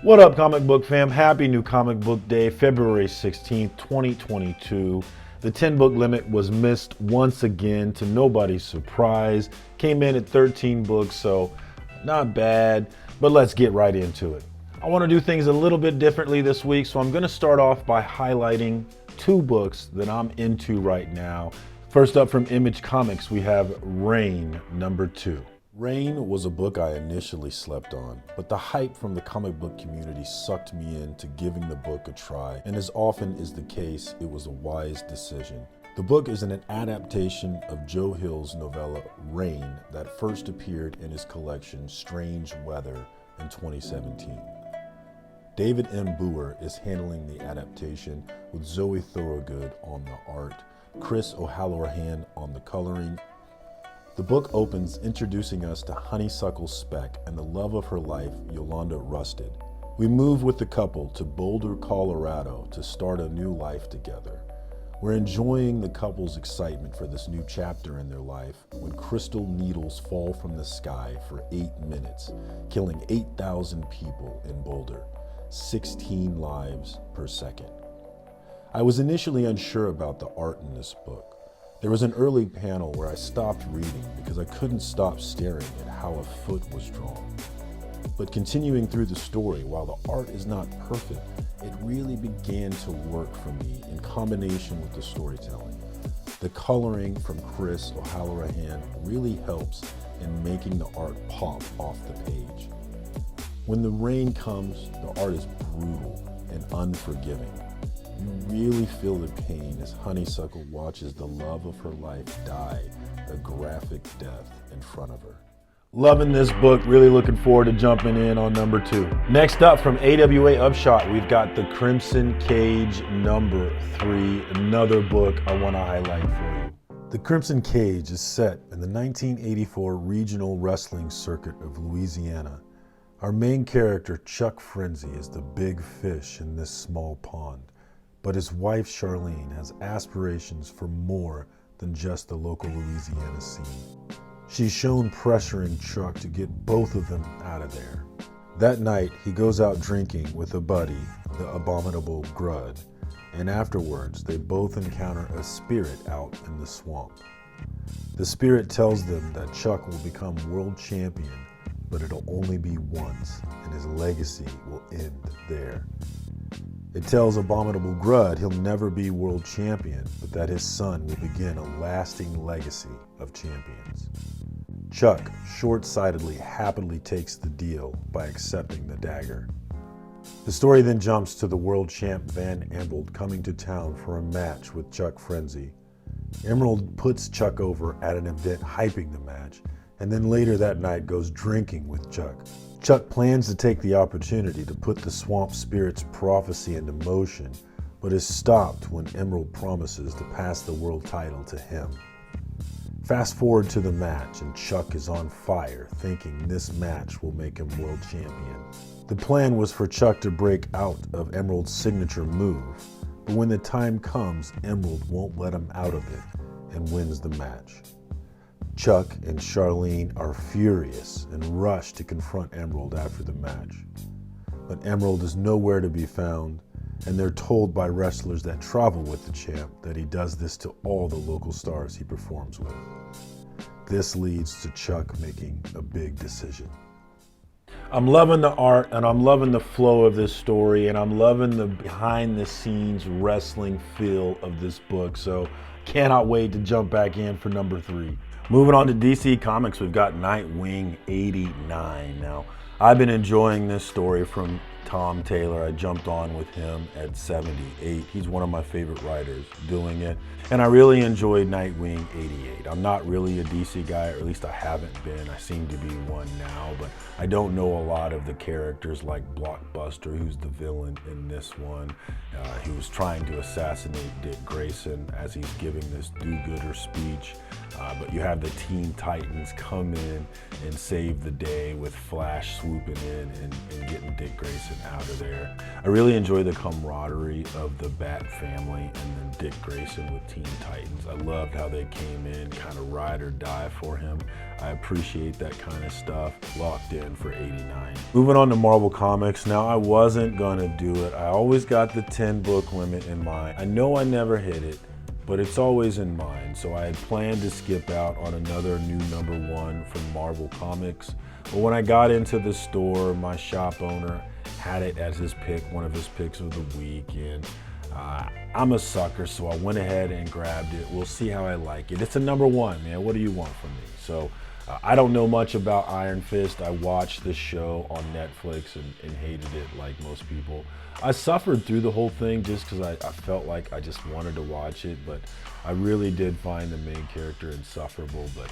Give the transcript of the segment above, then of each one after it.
What up, comic book fam? Happy new comic book day, February 16th, 2022. The 10 book limit was missed once again to nobody's surprise. Came in at 13 books, so not bad, but let's get right into it. I want to do things a little bit differently this week, so I'm going to start off by highlighting two books that I'm into right now. First up from Image Comics, we have Rain, #2. Rain was a book I initially slept on, but the hype from the comic book community sucked me into giving the book a try, and as often is the case, it was a wise decision. The book is an adaptation of Joe Hill's novella Rain that first appeared in his collection Strange Weather in 2017. David M. Booher is handling the adaptation with Zoe Thorogood on the art, Chris O'Halloran on the coloring. The book opens introducing us to Honeysuckle Speck and the love of her life, Yolanda Rusted. We move with the couple to Boulder, Colorado to start a new life together. We're enjoying the couple's excitement for this new chapter in their life when crystal needles fall from the sky for 8 minutes, killing 8,000 people in Boulder, 16 lives per second. I was initially unsure about the art in this book. There was an early panel where I stopped reading because I couldn't stop staring at how a foot was drawn. But continuing through the story, while the art is not perfect, it really began to work for me in combination with the storytelling. The coloring from Chris O'Halloran really helps in making the art pop off the page. When the rain comes, the art is brutal and unforgiving. You really feel the pain as Honeysuckle watches the love of her life die a graphic death in front of her. Loving this book, really looking forward to jumping in on #2. Next up from AWA Upshot, we've got The Crimson Cage #3, another book I want to highlight for you. The Crimson Cage is set in the 1984 regional wrestling circuit of Louisiana. Our main character, Chuck Frenzy, is the big fish in this small pond. But his wife, Charlene, has aspirations for more than just the local Louisiana scene. She's shown pressuring Chuck to get both of them out of there. That night, he goes out drinking with a buddy, the abominable Grud, and afterwards, they both encounter a spirit out in the swamp. The spirit tells them that Chuck will become world champion, but it'll only be once, and his legacy will end there. It tells Abominable Grud he'll never be world champion, but that his son will begin a lasting legacy of champions. Chuck short-sightedly happily takes the deal by accepting the dagger. The story then jumps to the world champ Van Emerald coming to town for a match with Chuck Frenzy. Emerald puts Chuck over at an event hyping the match, and then later that night goes drinking with Chuck. Chuck plans to take the opportunity to put the swamp spirit's prophecy into motion, but is stopped when Emerald promises to pass the world title to him. Fast forward to the match, and Chuck is on fire, thinking this match will make him world champion. The plan was for Chuck to break out of Emerald's signature move, but when the time comes, Emerald won't let him out of it and wins the match. Chuck and Charlene are furious and rush to confront Emerald after the match. But Emerald is nowhere to be found, and they're told by wrestlers that travel with the champ that he does this to all the local stars he performs with. This leads to Chuck making a big decision. I'm loving the art, and I'm loving the flow of this story, and I'm loving the behind-the-scenes wrestling feel of this book, so cannot wait to jump back in for #3. Moving on to DC Comics, we've got Nightwing 89. Now, I've been enjoying this story from Tom Taylor. I jumped on with him at 78. He's one of my favorite writers doing it. And I really enjoyed Nightwing 88. I'm not really a DC guy, or at least I haven't been. I seem to be one now, but I don't know a lot of the characters like Blockbuster, who's the villain in this one. He was trying to assassinate Dick Grayson as he's giving this do-gooder speech. But you have the Teen Titans come in and save the day with Flash swooping in and getting Dick Grayson out of there. I really enjoy the camaraderie of the Bat family and then Dick Grayson with Teen Titans. I loved how they came in, kind of ride or die for him. I appreciate that kind of stuff. Locked in for 89. Moving on to Marvel Comics. Now, I wasn't gonna do it. I always got the 10 book limit in mind. I know I never hit it, but it's always in mind. So I had planned to skip out on another new #1 from Marvel Comics. But when I got into the store, my shop owner had it as his pick, one of his picks of the week. And I'm a sucker, so I went ahead and grabbed it. We'll see how I like it. It's a #1, man. What do you want from me? So I don't know much about Iron Fist. I watched the show on Netflix and hated it like most people. I suffered through the whole thing just because I felt like I just wanted to watch it, but I really did find the main character insufferable. But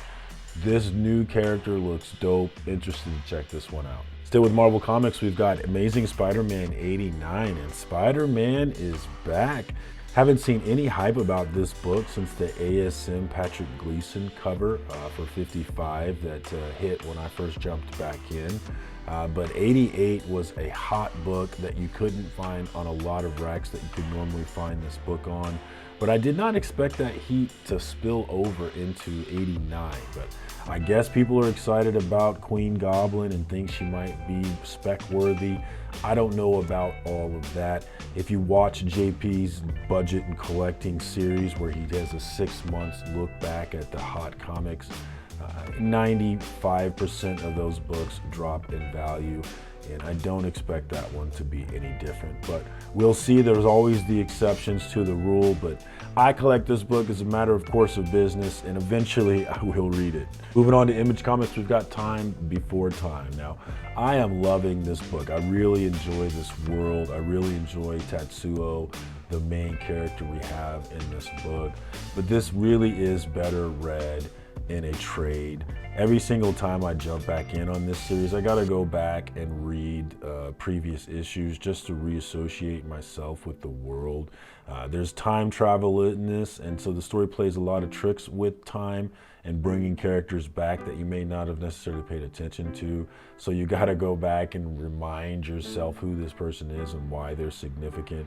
this new character looks dope. Interested to check this one out. Still with Marvel Comics, we've got Amazing Spider-Man 89, and Spider-Man is back. Haven't seen any hype about this book since the ASM Patrick Gleason cover for 55 that hit when I first jumped back in. But 88 was a hot book that you couldn't find on a lot of racks that you could normally find this book on. But I did not expect that heat to spill over into 89. But I guess people are excited about Queen Goblin and think she might be spec-worthy. I don't know about all of that. If you watch JP's budget and collecting series where he has a 6 months look back at the hot comics, 95% of those books drop in value, and I don't expect that one to be any different. But we'll see. There's always the exceptions to the rule, but I collect this book as a matter of course of business, and eventually I will read it. Moving on to Image Comics, we've got Time Before Time. Now, I am loving this book. I really enjoy this world. I really enjoy Tatsuo, the main character we have in this book. But this really is better read in a trade. Every single time I jump back in on this series, I gotta go back and read previous issues just to reassociate myself with the world. There's time travel in this, and so the story plays a lot of tricks with time and bringing characters back that you may not have necessarily paid attention to. So you gotta go back and remind yourself who this person is and why they're significant,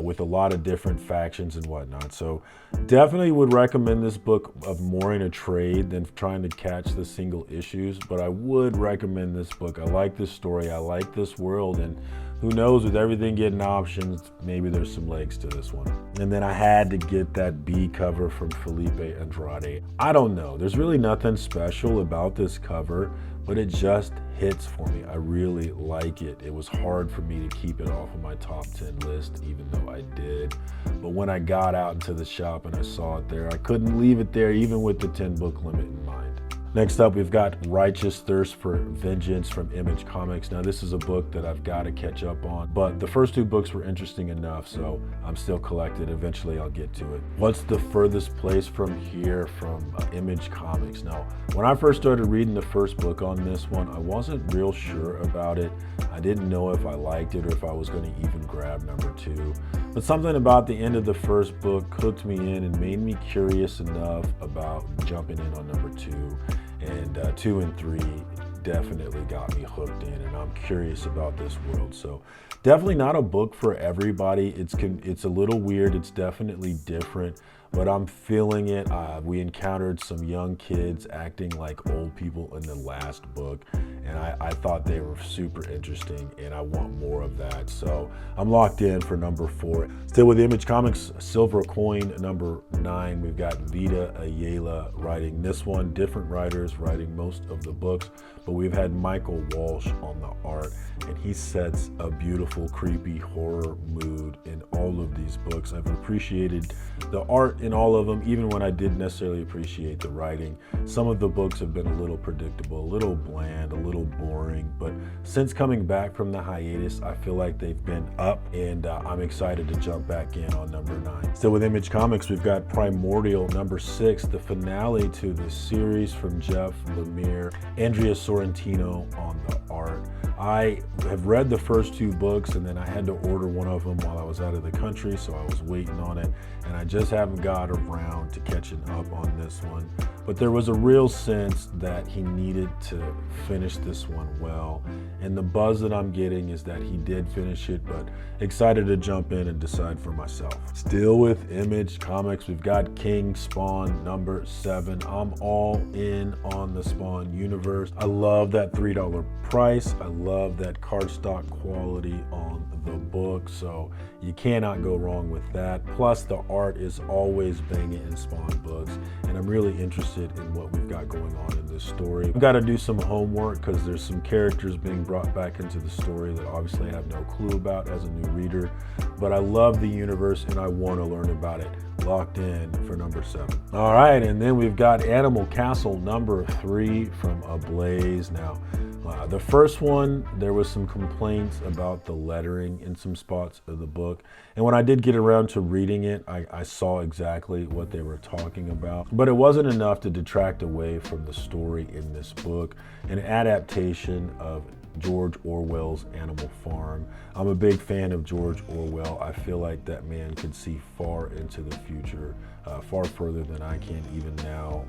with a lot of different factions and whatnot. So definitely would recommend this book of more in a trade than trying to catch the single issues, but I would recommend this book. I like this story, I like this world, and who knows, with everything getting options, maybe there's some legs to this one. And then I had to get that B cover from Felipe Andrade. I don't know, there's really nothing special about this cover, but it just hits for me. I really like it. It was hard for me to keep it off of my top 10 list, even though I did. But when I got out into the shop and I saw it there, I couldn't leave it there, even with the 10 book limit in mind. Next up, we've got Righteous Thirst for Vengeance from Image Comics. Now, this is a book that I've got to catch up on, but the first 2 books were interesting enough, so I'm still collected. Eventually, I'll get to it. What's the furthest place from here from Image Comics? Now, when I first started reading the first book on this one, I wasn't real sure about it. I didn't know if I liked it or if I was going to even grab #2. But something about the end of the first book hooked me in and made me curious enough about jumping in on #2. And 2 and 3 definitely got me hooked in, and I'm curious about this world. So definitely not a book for everybody. It's a little weird. It's definitely different, but I'm feeling it. We encountered some young kids acting like old people in the last book, and I thought they were super interesting, and I want more of that. So I'm locked in for #4. Still with Image Comics, Silver Coin #9. We've got Vita Ayala writing this one. Different writers writing most of the books, but we've had Michael Walsh on the art, and he sets a beautiful, creepy horror mood in all of these books. I've appreciated the art in all of them, even when I didn't necessarily appreciate the writing. Some of the books have been a little predictable, a little bland, a little boring, but since coming back from the hiatus, I feel like they've been up, and I'm excited to jump back in on #9. Still with Image Comics, we've got Primordial #6, the finale to the series from Jeff Lemire, Andrea Sorrentino on the art. I have read the first 2 books, and then I had to order one of them while I was out of the country, so I was waiting on it, and I just haven't got around to catching up on this one. but there was a real sense that he needed to finish this one well. And the buzz that I'm getting is that he did finish it, but excited to jump in and decide for myself. Still with Image Comics, we've got King Spawn number 7. I'm all in on the Spawn universe. I love that $3 price. I love that cardstock quality on the book, so you cannot go wrong with that. Plus the art is always banging in Spawn books, and I'm really interested in what we've got going on in this story. I've got to do some homework because there's some characters being brought back into the story that obviously I have no clue about as a new reader, but I love the universe and I want to learn about it. Locked in for number 7. All right, and then we've got Animal Castle number 3 from Ablaze. Now, the first one, there was some complaints about the lettering in some spots of the book. And when I did get around to reading it, I saw exactly what they were talking about. But it wasn't enough to detract away from the story in this book. An adaptation of George Orwell's Animal Farm. I'm a big fan of George Orwell. I feel like that man could see far into the future, far further than I can even now,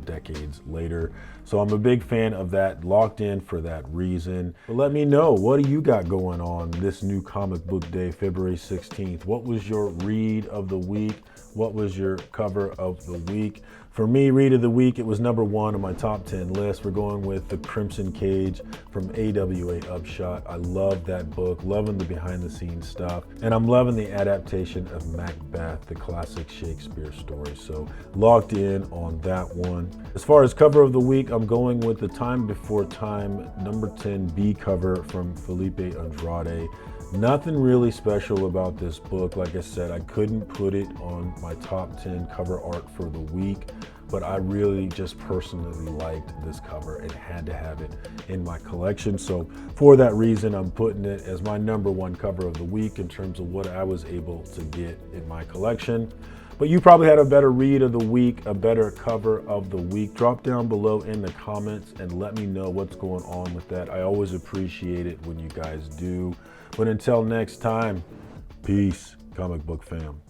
decades later. So I'm a big fan of that, locked in for that reason. But let me know, what do you got going on this new comic book day, February 16th? What was your read of the week? What was your cover of the week? For me, read of the week, it was number 1 on my top 10 list. We're going with The Crimson Cage from AWA Upshot. I love that book, loving the behind the scenes stuff. And I'm loving the adaptation of Macbeth, the classic Shakespeare story. So locked in on that one. As far as cover of the week, I'm going with The Time Before Time, number 10 B cover from Felipe Andrade. Nothing really special about this book. Like I said, I couldn't put it on my top 10 cover art for the week, but I really just personally liked this cover and had to have it in my collection. So for that reason, I'm putting it as my number 1 cover of the week in terms of what I was able to get in my collection. But you probably had a better read of the week, a better cover of the week. Drop down below in the comments and let me know what's going on with that. I always appreciate it when you guys do. But until next time, peace, comic book fam.